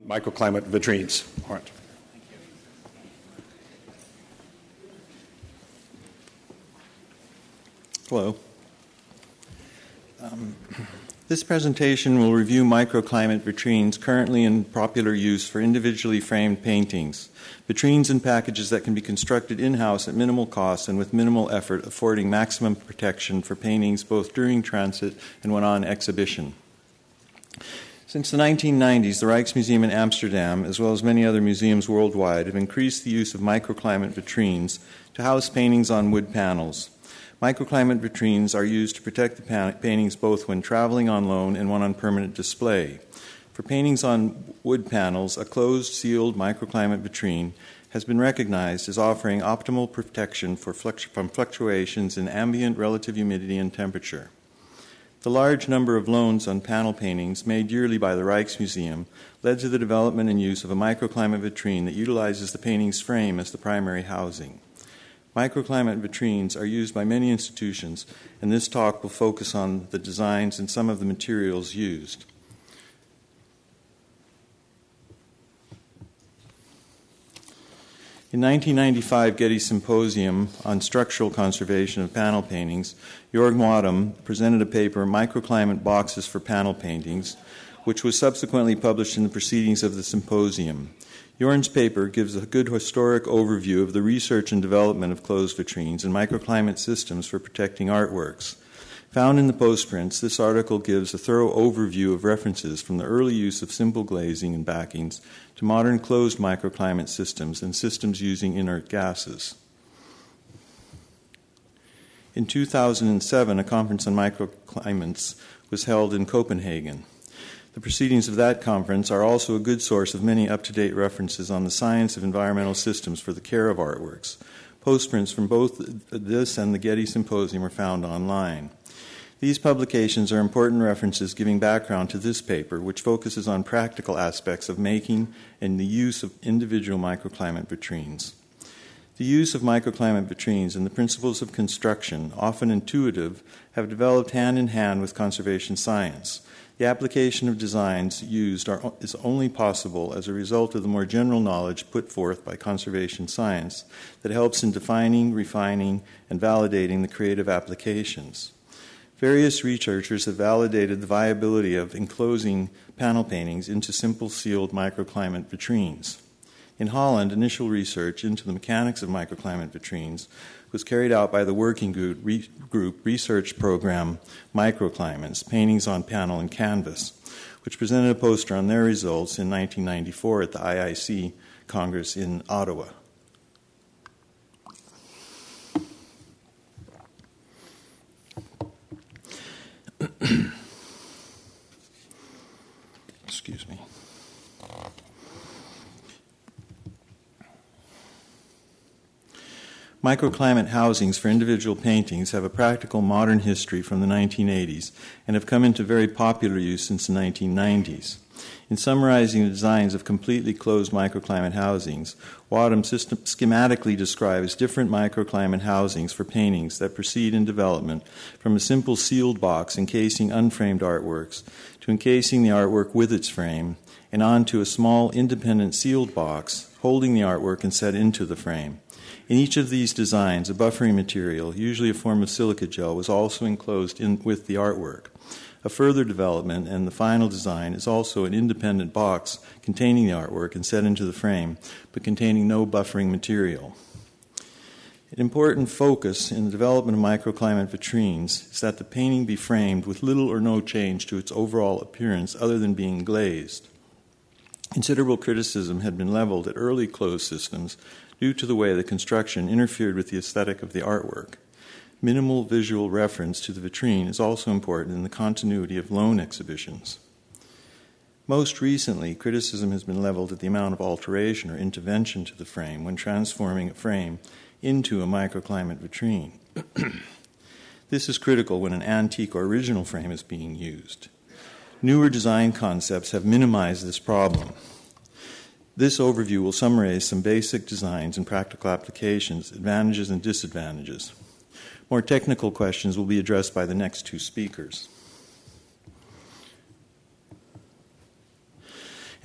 Microclimate Vitrines. Laurent. Hello. This presentation will review microclimate vitrines currently in popular use for individually framed paintings. Vitrines and packages that can be constructed in-house at minimal cost and with minimal effort, affording maximum protection for paintings both during transit and when on exhibition. Since the 1990s, the Rijksmuseum in Amsterdam, as well as many other museums worldwide, have increased the use of microclimate vitrines to house paintings on wood panels. Microclimate vitrines are used to protect the paintings both when traveling on loan and when on permanent display. For paintings on wood panels, a closed, sealed microclimate vitrine has been recognized as offering optimal protection from fluctuations in ambient relative humidity and temperature. The large number of loans on panel paintings made yearly by the Rijksmuseum led to the development and use of a microclimate vitrine that utilizes the painting's frame as the primary housing. Microclimate vitrines are used by many institutions, and this talk will focus on the designs and some of the materials used. In 1995 Getty Symposium on Structural Conservation of Panel Paintings, Jörg Wadam presented a paper, Microclimate Boxes for Panel Paintings, which was subsequently published in the Proceedings of the Symposium. Jorn's paper gives a good historic overview of the research and development of closed vitrines and microclimate systems for protecting artworks. Found in the postprints, this article gives a thorough overview of references from the early use of simple glazing and backings to modern closed microclimate systems and systems using inert gases. In 2007, a conference on microclimates was held in Copenhagen. The proceedings of that conference are also a good source of many up-to-date references on the science of environmental systems for the care of artworks. Postprints from both this and the Getty Symposium are found online. These publications are important references giving background to this paper, which focuses on practical aspects of making and the use of individual microclimate vitrines. The use of microclimate vitrines and the principles of construction, often intuitive, have developed hand in hand with conservation science. The application of designs used is only possible as a result of the more general knowledge put forth by conservation science that helps in defining, refining, and validating the creative applications. Various researchers have validated the viability of enclosing panel paintings into simple sealed microclimate vitrines. In Holland, initial research into the mechanics of microclimate vitrines was carried out by the working group research program Microclimates, Paintings on Panel and Canvas, which presented a poster on their results in 1994 at the IIC Congress in Ottawa. Excuse me. Microclimate housings for individual paintings have a practical modern history from the 1980s and have come into very popular use since the 1990s. In summarizing the designs of completely closed microclimate housings, Wadam schematically describes different microclimate housings for paintings that proceed in development from a simple sealed box encasing unframed artworks to encasing the artwork with its frame and onto a small independent sealed box holding the artwork and set into the frame. In each of these designs, a buffering material, usually a form of silica gel, was also enclosed with the artwork. A further development and the final design is also an independent box containing the artwork and set into the frame, but containing no buffering material. An important focus in the development of microclimate vitrines is that the painting be framed with little or no change to its overall appearance other than being glazed. Considerable criticism had been leveled at early closed systems due to the way the construction interfered with the aesthetic of the artwork. Minimal visual reference to the vitrine is also important in the continuity of loan exhibitions. Most recently, criticism has been leveled at the amount of alteration or intervention to the frame when transforming a frame into a microclimate vitrine. This is critical when an antique or original frame is being used. Newer design concepts have minimized this problem. This overview will summarize some basic designs and practical applications, advantages and disadvantages. More technical questions will be addressed by the next two speakers.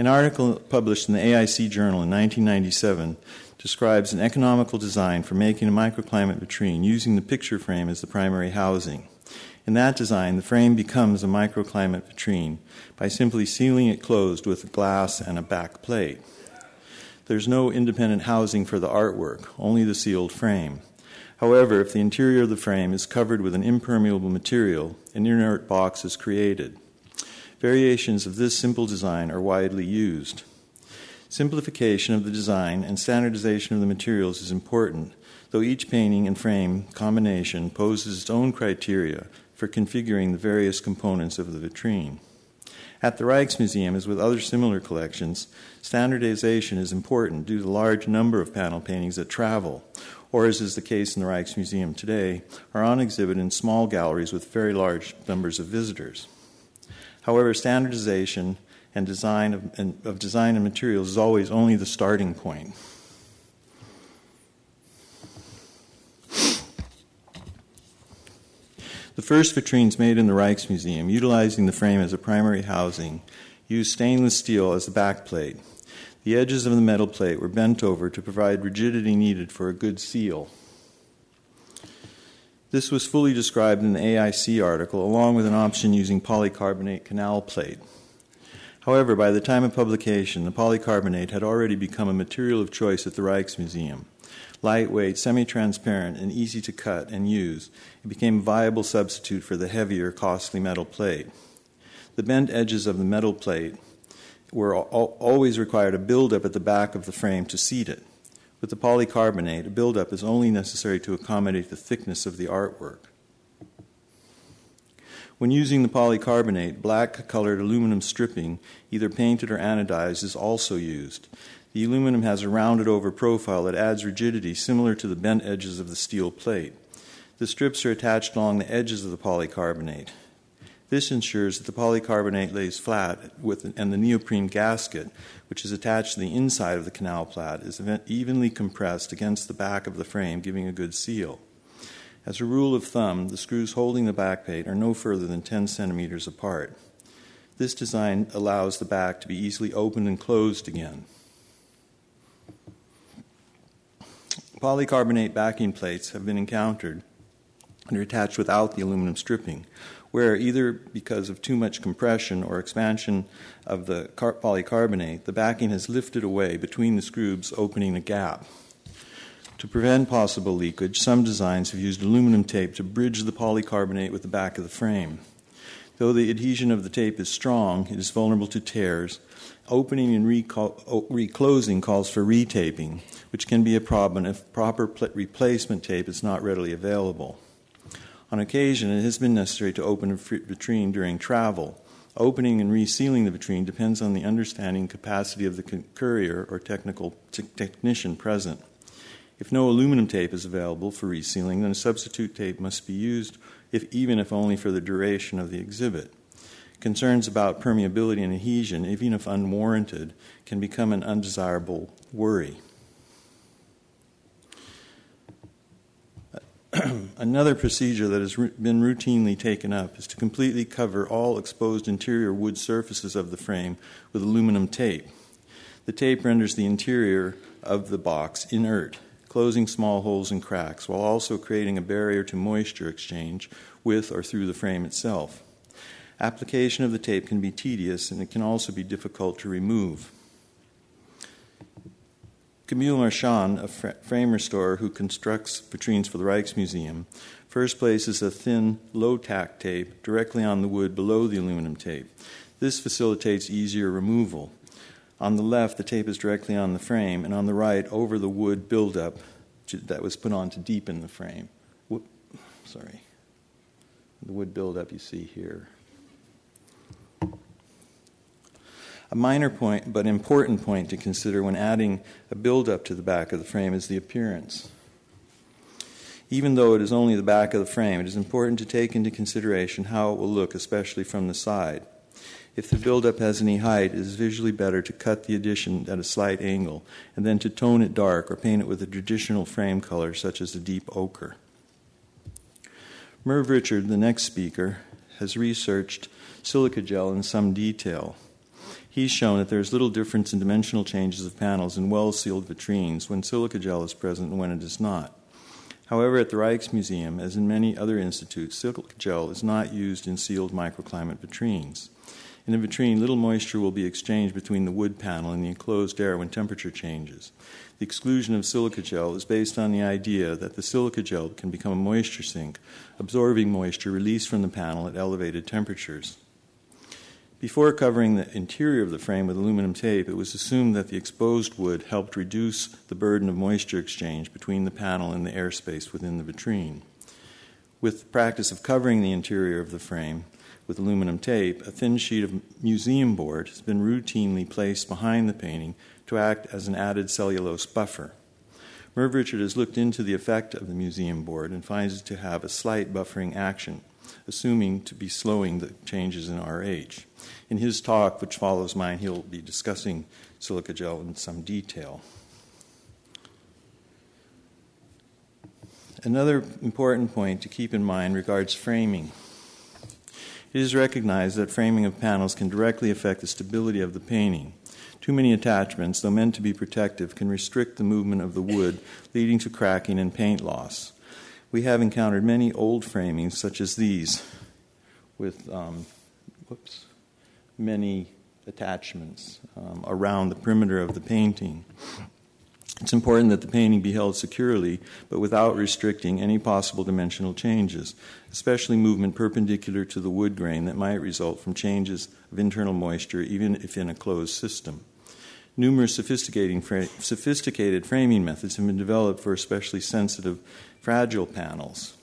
An article published in the AIC Journal in 1997 describes an economical design for making a microclimate vitrine using the picture frame as the primary housing. In that design, the frame becomes a microclimate vitrine by simply sealing it closed with glass and a back plate. There's no independent housing for the artwork, only the sealed frame. However, if the interior of the frame is covered with an impermeable material, an inert box is created. Variations of this simple design are widely used. Simplification of the design and standardization of the materials is important, though each painting and frame combination poses its own criteria for configuring the various components of the vitrine. At the Rijksmuseum, as with other similar collections, standardization is important due to the large number of panel paintings that travel, or as is the case in the Rijksmuseum today, are on exhibit in small galleries with very large numbers of visitors. However, standardization and design of design and materials is always only the starting point. The first vitrines made in the Rijksmuseum, utilizing the frame as a primary housing, used stainless steel as the backplate. The edges of the metal plate were bent over to provide rigidity needed for a good seal. This was fully described in the AIC article, along with an option using polycarbonate canal plate. However, by the time of publication, the polycarbonate had already become a material of choice at the Rijksmuseum. Lightweight, semi-transparent, and easy to cut and use, it became a viable substitute for the heavier, costly metal plate. The bent edges of the metal plate were always required a buildup at the back of the frame to seat it. With the polycarbonate, a buildup is only necessary to accommodate the thickness of the artwork. When using the polycarbonate, black-colored aluminum stripping, either painted or anodized, is also used. The aluminum has a rounded-over profile that adds rigidity similar to the bent edges of the steel plate. The strips are attached along the edges of the polycarbonate. This ensures that the polycarbonate lays flat and the neoprene gasket, which is attached to the inside of the canal plate, is evenly compressed against the back of the frame, giving a good seal. As a rule of thumb, the screws holding the backplate are no further than 10 centimeters apart. This design allows the back to be easily opened and closed again. Polycarbonate backing plates have been encountered and are attached without the aluminum stripping, where either because of too much compression or expansion of the polycarbonate, the backing has lifted away between the screws, opening a gap. To prevent possible leakage, some designs have used aluminum tape to bridge the polycarbonate with the back of the frame. Though the adhesion of the tape is strong, it is vulnerable to tears. Opening and reclosing calls for retaping, which can be a problem if proper replacement tape is not readily available. On occasion, it has been necessary to open a vitrine during travel. Opening and resealing the vitrine depends on the understanding capacity of the courier or technician present. If no aluminum tape is available for resealing, then a substitute tape must be used, even if only for the duration of the exhibit. Concerns about permeability and adhesion, even if unwarranted, can become an undesirable worry. Another procedure that has been routinely taken up is to completely cover all exposed interior wood surfaces of the frame with aluminum tape. The tape renders the interior of the box inert, closing small holes and cracks, while also creating a barrier to moisture exchange with or through the frame itself. Application of the tape can be tedious, and it can also be difficult to remove. Camille Marchand, a frame restorer who constructs vitrines for the Rijksmuseum, first places a thin, low-tack tape directly on the wood below the aluminum tape. This facilitates easier removal. On the left, the tape is directly on the frame, and on the right, over the wood buildup that was put on to deepen the frame. The wood buildup you see here. A minor point, but important point to consider when adding a build-up to the back of the frame is the appearance. Even though it is only the back of the frame, it is important to take into consideration how it will look, especially from the side. If the build-up has any height, it is visually better to cut the addition at a slight angle and then to tone it dark or paint it with a traditional frame color such as a deep ochre. Merv Richard, the next speaker, has researched silica gel in some detail. He's shown that there's little difference in dimensional changes of panels in well-sealed vitrines when silica gel is present and when it is not. However, at the Rijksmuseum, as in many other institutes, silica gel is not used in sealed microclimate vitrines. In a vitrine, little moisture will be exchanged between the wood panel and the enclosed air when temperature changes. The exclusion of silica gel is based on the idea that the silica gel can become a moisture sink, absorbing moisture released from the panel at elevated temperatures. Before covering the interior of the frame with aluminum tape, it was assumed that the exposed wood helped reduce the burden of moisture exchange between the panel and the airspace within the vitrine. With the practice of covering the interior of the frame with aluminum tape, a thin sheet of museum board has been routinely placed behind the painting to act as an added cellulose buffer. Merv Richard has looked into the effect of the museum board and finds it to have a slight buffering action, assuming to be slowing the changes in RH. In his talk, which follows mine, he'll be discussing silica gel in some detail. Another important point to keep in mind regards framing. It is recognized that framing of panels can directly affect the stability of the painting. Too many attachments, though meant to be protective, can restrict the movement of the wood, leading to cracking and paint loss. We have encountered many old framings, such as these, with many attachments around the perimeter of the painting. It's important that the painting be held securely, but without restricting any possible dimensional changes, especially movement perpendicular to the wood grain that might result from changes of internal moisture, even if in a closed system. Numerous sophisticated framing methods have been developed for especially sensitive, fragile panels.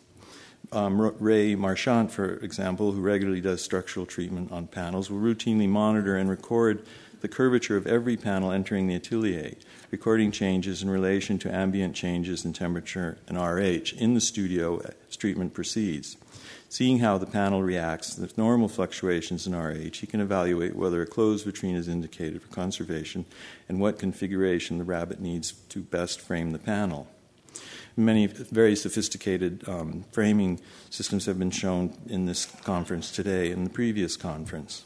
Ray Marchant, for example, who regularly does structural treatment on panels, will routinely monitor and record the curvature of every panel entering the atelier, recording changes in relation to ambient changes in temperature and RH in the studio as treatment proceeds. Seeing how the panel reacts with normal fluctuations in RH, he can evaluate whether a closed vitrine is indicated for conservation and what configuration the rabbet needs to best frame the panel. Many very sophisticated framing systems have been shown in this conference today and the previous conference.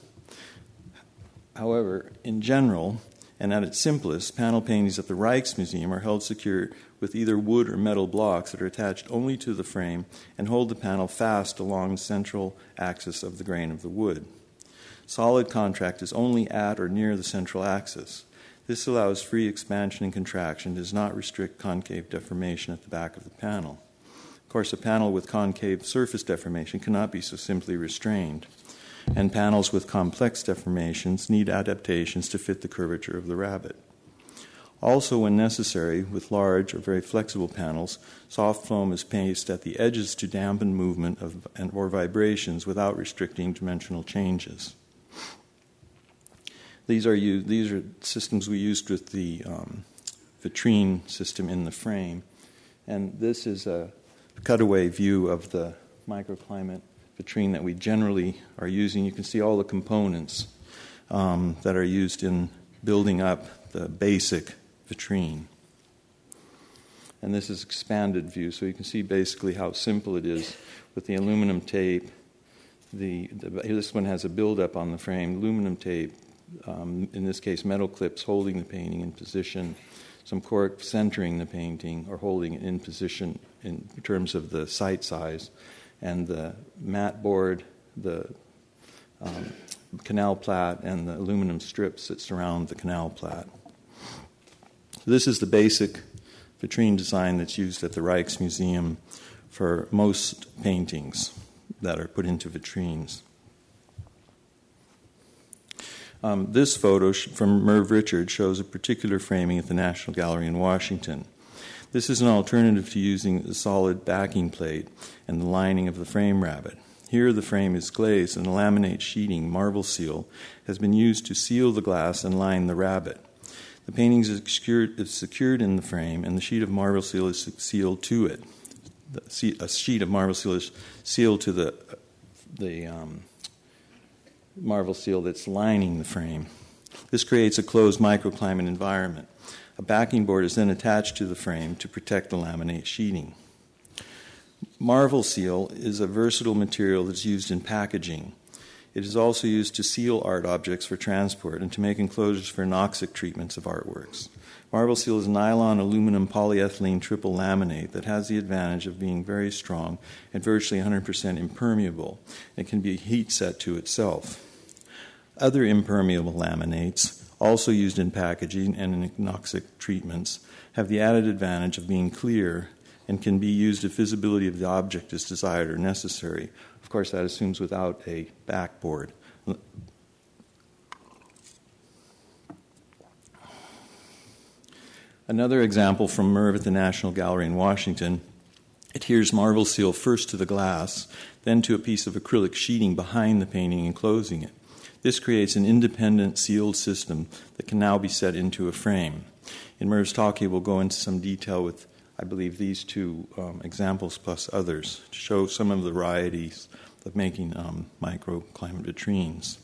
However, in general, and at its simplest, panel paintings at the Rijksmuseum are held secure with either wood or metal blocks that are attached only to the frame and hold the panel fast along the central axis of the grain of the wood. Solid contract is only at or near the central axis. This allows free expansion and contraction, does not restrict concave deformation at the back of the panel. Of course, a panel with concave surface deformation cannot be so simply restrained, and panels with complex deformations need adaptations to fit the curvature of the rabbet. Also, when necessary, with large or very flexible panels, soft foam is placed at the edges to dampen movement or vibrations without restricting dimensional changes. These are systems we used with the vitrine system in the frame, and this is a cutaway view of the microclimate vitrine that we generally are using. You can see all the components that are used in building up the basic vitrine. And this is expanded view, so you can see basically how simple it is with the aluminum tape. This one has a buildup on the frame, aluminum tape, in this case metal clips holding the painting in position, some cork centering the painting or holding it in position in terms of the sight size, and the mat board, the canal plate, and the aluminum strips that surround the canal plate. So this is the basic vitrine design that's used at the Rijksmuseum for most paintings that are put into vitrines. This photo from Merv Richard shows a particular framing at the National Gallery in Washington. This is an alternative to using a solid backing plate and the lining of the frame rabbet. Here the frame is glazed and a laminate sheeting marble seal has been used to seal the glass and line the rabbet. The painting is secured in the frame and the sheet of marble seal is sealed to it. A sheet of marble seal is sealed to the marble seal that's lining the frame. This creates a closed microclimate environment. A backing board is then attached to the frame to protect the laminate sheeting. Marble seal is a versatile material that's used in packaging. It is also used to seal art objects for transport and to make enclosures for anoxic treatments of artworks. Marble seal is nylon aluminum polyethylene triple laminate that has the advantage of being very strong and virtually 100% impermeable. It can be heat set to itself. Other impermeable laminates, also used in packaging and in anoxic treatments, have the added advantage of being clear and can be used if visibility of the object is desired or necessary. Of course, that assumes without a backboard. Another example from Merv at the National Gallery in Washington adheres marble seal first to the glass, then to a piece of acrylic sheeting behind the painting enclosing it. This creates an independent sealed system that can now be set into a frame. In Merv's talk, he will go into some detail with, I believe, these two examples plus others to show some of the varieties of making microclimate vitrines.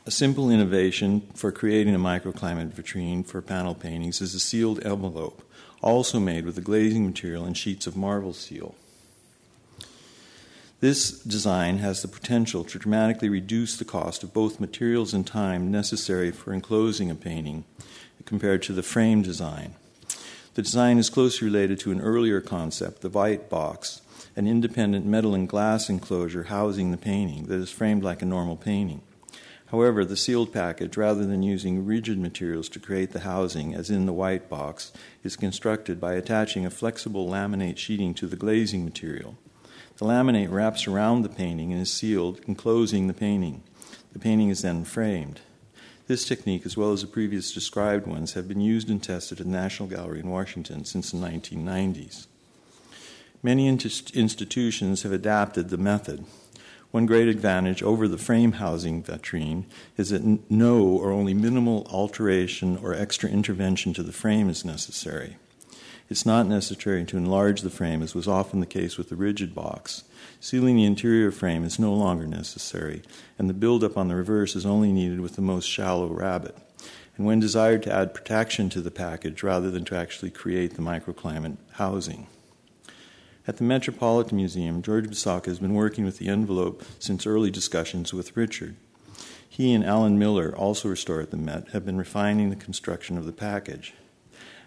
A simple innovation for creating a microclimate vitrine for panel paintings is a sealed envelope, also made with the glazing material and sheets of marble seal. This design has the potential to dramatically reduce the cost of both materials and time necessary for enclosing a painting compared to the frame design. The design is closely related to an earlier concept, the white box, an independent metal and glass enclosure housing the painting that is framed like a normal painting. However, the sealed package, rather than using rigid materials to create the housing, as in the white box, is constructed by attaching a flexible laminate sheeting to the glazing material. The laminate wraps around the painting and is sealed, enclosing the painting. The painting is then framed. This technique, as well as the previous described ones, have been used and tested at the National Gallery in Washington since the 1990s. Many institutions have adapted the method. One great advantage over the frame housing vitrine is that no or only minimal alteration or extra intervention to the frame is necessary. It's not necessary to enlarge the frame, as was often the case with the rigid box. Sealing the interior frame is no longer necessary, and the buildup on the reverse is only needed with the most shallow rabbet, and when desired to add protection to the package rather than to actually create the microclimate housing. At the Metropolitan Museum, George Bisacca has been working with the envelope since early discussions with Richard. He and Alan Miller, also restored at the Met, have been refining the construction of the package.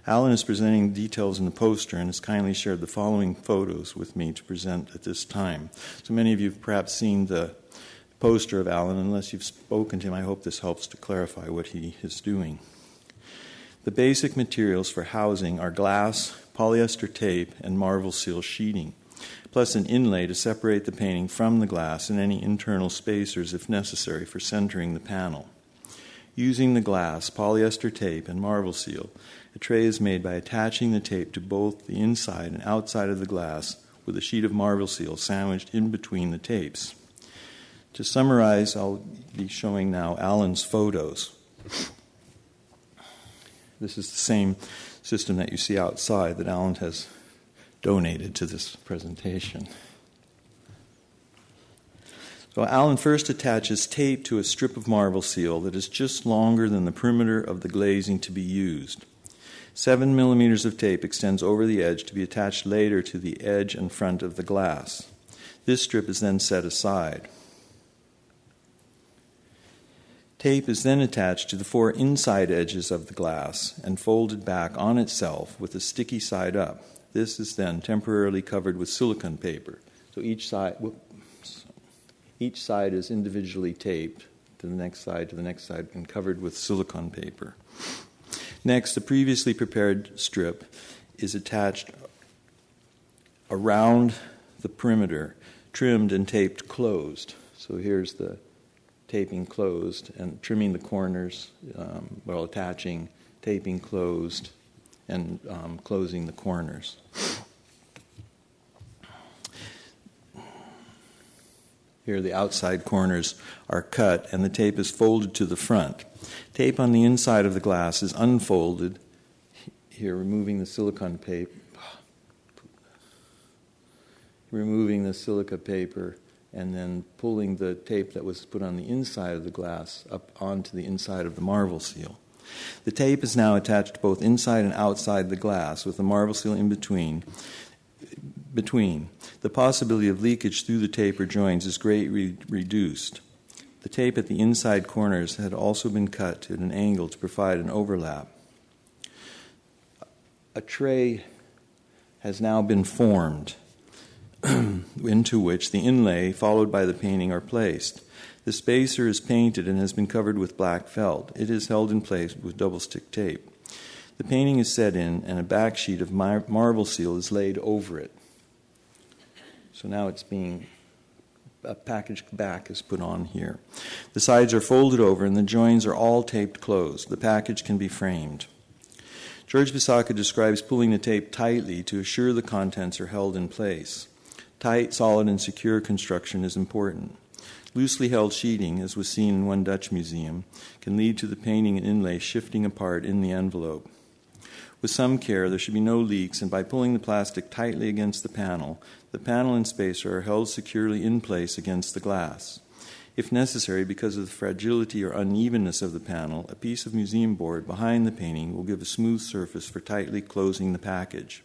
Alan is presenting details in the poster and has kindly shared the following photos with me to present at this time. So many of you have perhaps seen the poster of Alan. Unless you've spoken to him, I hope this helps to clarify what he is doing. The basic materials for housing are glass, polyester tape, and marble seal sheeting, plus an inlay to separate the painting from the glass and any internal spacers if necessary for centering the panel. Using the glass, polyester tape, and marble seal, a tray is made by attaching the tape to both the inside and outside of the glass with a sheet of marble seal sandwiched in between the tapes. To summarize, I'll be showing now Alan's photos. This is the same system that you see outside that Alan has donated to this presentation. So Alan first attaches tape to a strip of marble seal that is just longer than the perimeter of the glazing to be used. 7 millimeters of tape extends over the edge to be attached later to the edge and front of the glass. This strip is then set aside. Tape is then attached to the 4 inside edges of the glass and folded back on itself with the sticky side up. This is then temporarily covered with silicone paper. So each side is individually taped to the next side, and covered with silicone paper. Next, the previously prepared strip is attached around the perimeter, trimmed and taped closed. So here's the taping closed and trimming the corners while attaching, taping closed, and closing the corners. Here the outside corners are cut and the tape is folded to the front. Tape on the inside of the glass is unfolded. Here, removing the silicone paper. Removing the silica paper and then pulling the tape that was put on the inside of the glass up onto the inside of the marble seal. The tape is now attached both inside and outside the glass with the marble seal in between. between. The possibility of leakage through the tape or joins is greatly reduced. The tape at the inside corners had also been cut at an angle to provide an overlap. A tray has now been formed into which the inlay followed by the painting are placed. The spacer is painted and has been covered with black felt. It is held in place with double-stick tape. The painting is set in and a back sheet of marble seal is laid over it. So now it's being, a packaged back is put on here. The sides are folded over and the joins are all taped closed. The package can be framed. George Bisacca describes pulling the tape tightly to assure the contents are held in place. Tight, solid, and secure construction is important. Loosely held sheeting, as was seen in one Dutch museum, can lead to the painting and inlay shifting apart in the envelope. With some care, there should be no leaks, and by pulling the plastic tightly against the panel and spacer are held securely in place against the glass. If necessary, because of the fragility or unevenness of the panel, a piece of museum board behind the painting will give a smooth surface for tightly closing the package.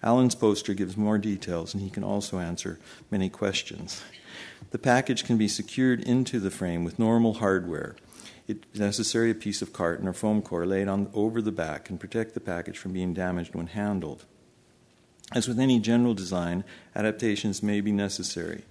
Alan's poster gives more details, and he can also answer many questions. The package can be secured into the frame with normal hardware. It's necessary a piece of carton or foam core laid over the back can protect the package from being damaged when handled. As with any general design, adaptations may be necessary.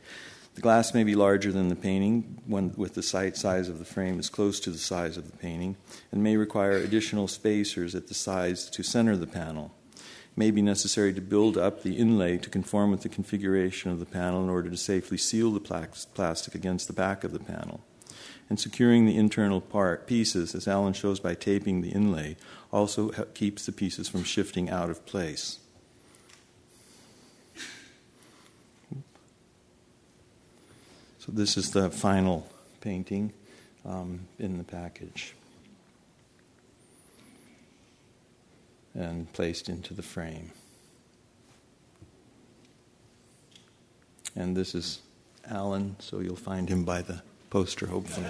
The glass may be larger than the painting, with the size of the frame is close to the size of the painting, and may require additional spacers at the sides to center the panel. It may be necessary to build up the inlay to conform with the configuration of the panel in order to safely seal the plastic against the back of the panel. And securing the internal pieces, as Alan shows by taping the inlay, also keeps the pieces from shifting out of place. So this is the final painting in the package and placed into the frame. And this is Alan, so you'll find him by the poster, hopefully.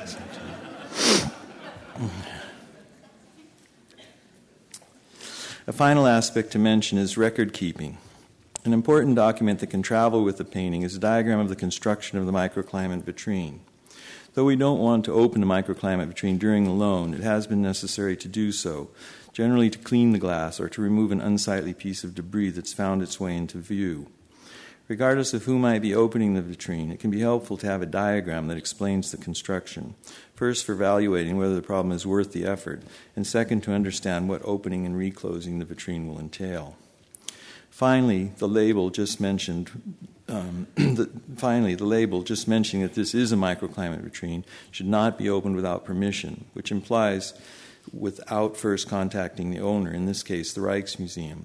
A final aspect to mention is record keeping. An important document that can travel with the painting is a diagram of the construction of the microclimate vitrine. Though we don't want to open a microclimate vitrine during the loan, it has been necessary to do so, generally to clean the glass or to remove an unsightly piece of debris that's found its way into view. Regardless of who might be opening the vitrine, it can be helpful to have a diagram that explains the construction. First, for evaluating whether the problem is worth the effort, and second, to understand what opening and reclosing the vitrine will entail. Finally, the label just mentioning that this is a microclimate vitrine should not be opened without permission, which implies without first contacting the owner, in this case the Rijksmuseum.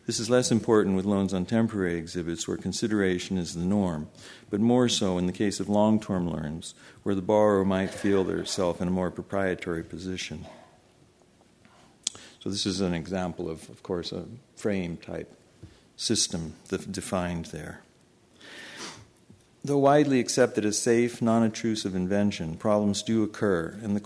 This is less important with loans on temporary exhibits where consideration is the norm, but more so in the case of long-term loans where the borrower might feel themselves in a more proprietary position. So this is an example of course, a frame-type system defined there. Though widely accepted as safe, non-intrusive invention, problems do occur, and the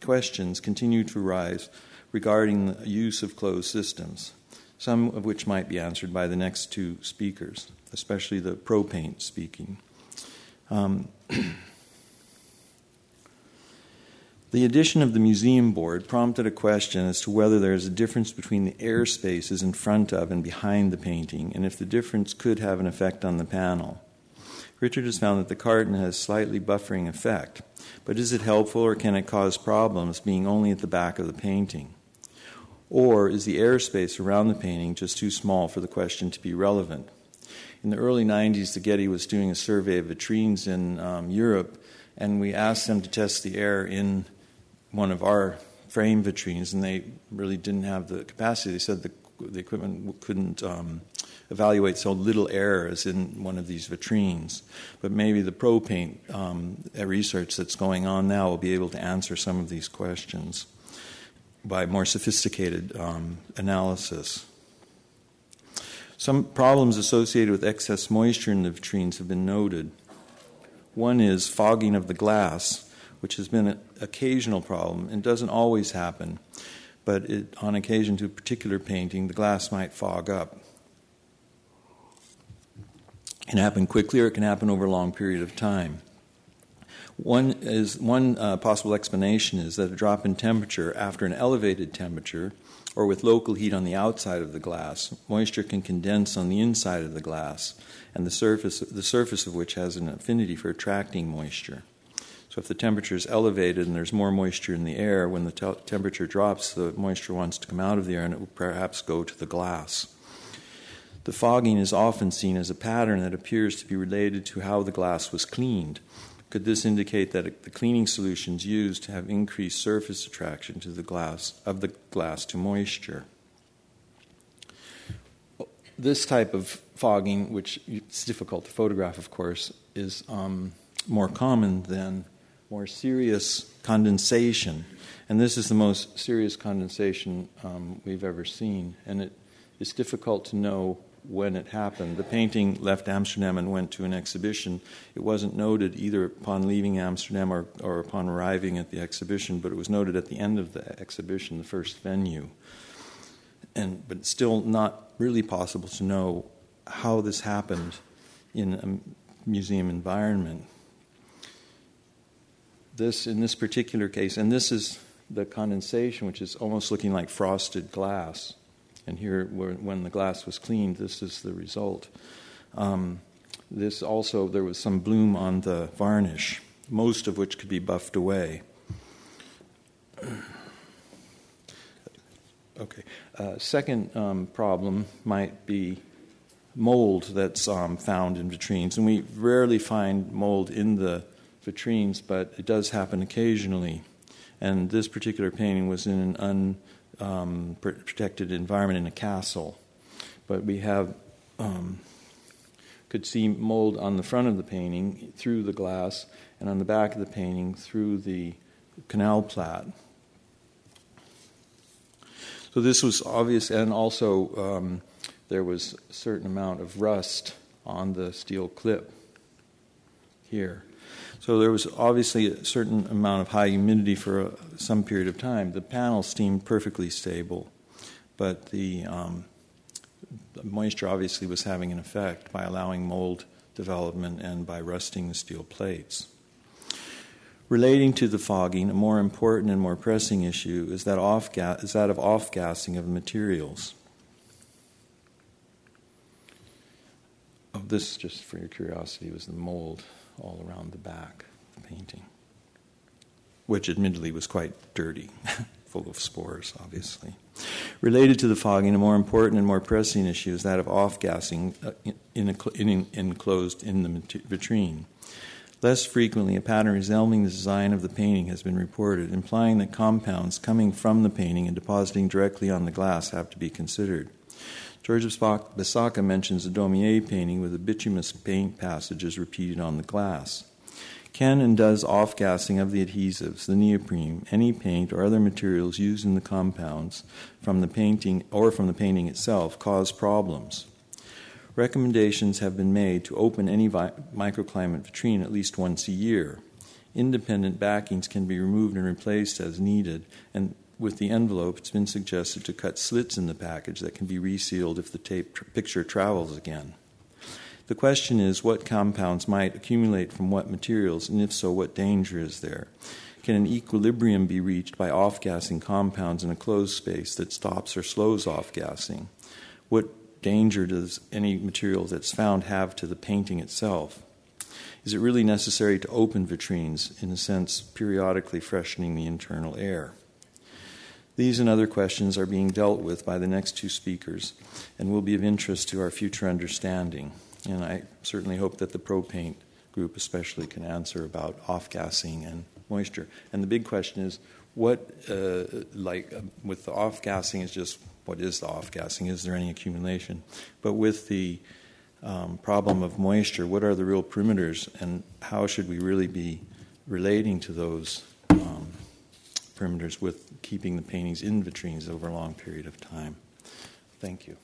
questions continue to arise regarding the use of closed systems, some of which might be answered by the next two speakers, especially the pro-paint speaking. The addition of the museum board prompted a question as to whether there is a difference between the air spaces in front of and behind the painting, and if the difference could have an effect on the panel. Richard has found that the carton has slightly buffering effect, but is it helpful or can it cause problems being only at the back of the painting? Or is the airspace around the painting just too small for the question to be relevant? In the early 90s, the Getty was doing a survey of vitrines in Europe, and we asked them to test the air in one of our frame vitrines, and they really didn't have the capacity. They said the equipment couldn't evaluate so little air as in one of these vitrines. But maybe the pro-paint research that's going on now will be able to answer some of these questions by more sophisticated analysis. Some problems associated with excess moisture in the vitrines have been noted. One is fogging of the glass, which has been an occasional problem. It doesn't always happen, but on occasion to a particular painting, the glass might fog up. It can happen quickly or it can happen over a long period of time. One possible explanation is that a drop in temperature after an elevated temperature or with local heat on the outside of the glass, moisture can condense on the inside of the glass, and the surface of which has an affinity for attracting moisture. So if the temperature is elevated and there's more moisture in the air, when the temperature drops, the moisture wants to come out of the air and it will perhaps go to the glass. The fogging is often seen as a pattern that appears to be related to how the glass was cleaned. Could this indicate that the cleaning solutions used have increased surface attraction to the glass to moisture? This type of fogging, which it's difficult to photograph, of course, is more common than more serious condensation. And this is the most serious condensation we've ever seen. And it is difficult to know when it happened. The painting left Amsterdam and went to an exhibition. It wasn't noted either upon leaving Amsterdam or upon arriving at the exhibition, but it was noted at the end of the exhibition, the first venue. But it's still not really possible to know how this happened in a museum environment. In this particular case, and this is the condensation, which is almost looking like frosted glass. And here, when the glass was cleaned, this is the result. This also, there was some bloom on the varnish, most of which could be buffed away. Okay. Second problem might be mold that's found in vitrines. And we rarely find mold in the vitrines, but it does happen occasionally. And this particular painting was in an protected environment in a castle. But we could see mold on the front of the painting through the glass, and on the back of the painting through the canal plat. So this was obvious, and also there was a certain amount of rust on the steel clip here. So there was obviously a certain amount of high humidity for some period of time. The panel seemed perfectly stable, but the moisture obviously was having an effect by allowing mold development and by rusting the steel plates. Relating to the fogging, a more important and more pressing issue is that of off-gassing of materials. This, just for your curiosity, was the mold all around the back of the painting, which admittedly was quite dirty, full of spores, obviously. Related to the fogging, a more important and more pressing issue is that of off-gassing enclosed in the vitrine. Less frequently, a pattern resembling the design of the painting has been reported, implying that compounds coming from the painting and depositing directly on the glass have to be considered. George Bissaka mentions a Daumier painting with a bituminous paint passages repeated on the glass. Can and does off-gassing of the adhesives, the neoprene, any paint or other materials used in the compounds from the painting or from the painting itself cause problems? Recommendations have been made to open any microclimate vitrine at least once a year. Independent backings can be removed and replaced as needed, and with the envelope, it's been suggested to cut slits in the package that can be resealed if the picture travels again. The question is, what compounds might accumulate from what materials, and if so, what danger is there? Can an equilibrium be reached by off-gassing compounds in a closed space that stops or slows off-gassing? What danger does any material that's found have to the painting itself? Is it really necessary to open vitrines, in a sense, periodically freshening the internal air? These and other questions are being dealt with by the next two speakers and will be of interest to our future understanding. And I certainly hope that the ProPaint group especially can answer about off-gassing and moisture. And the big question is, with the off-gassing is just, what is the off-gassing? Is there any accumulation? But with the problem of moisture, what are the real perimeters, and how should we really be relating to those perimeters with keeping the paintings in vitrines over a long period of time? Thank you.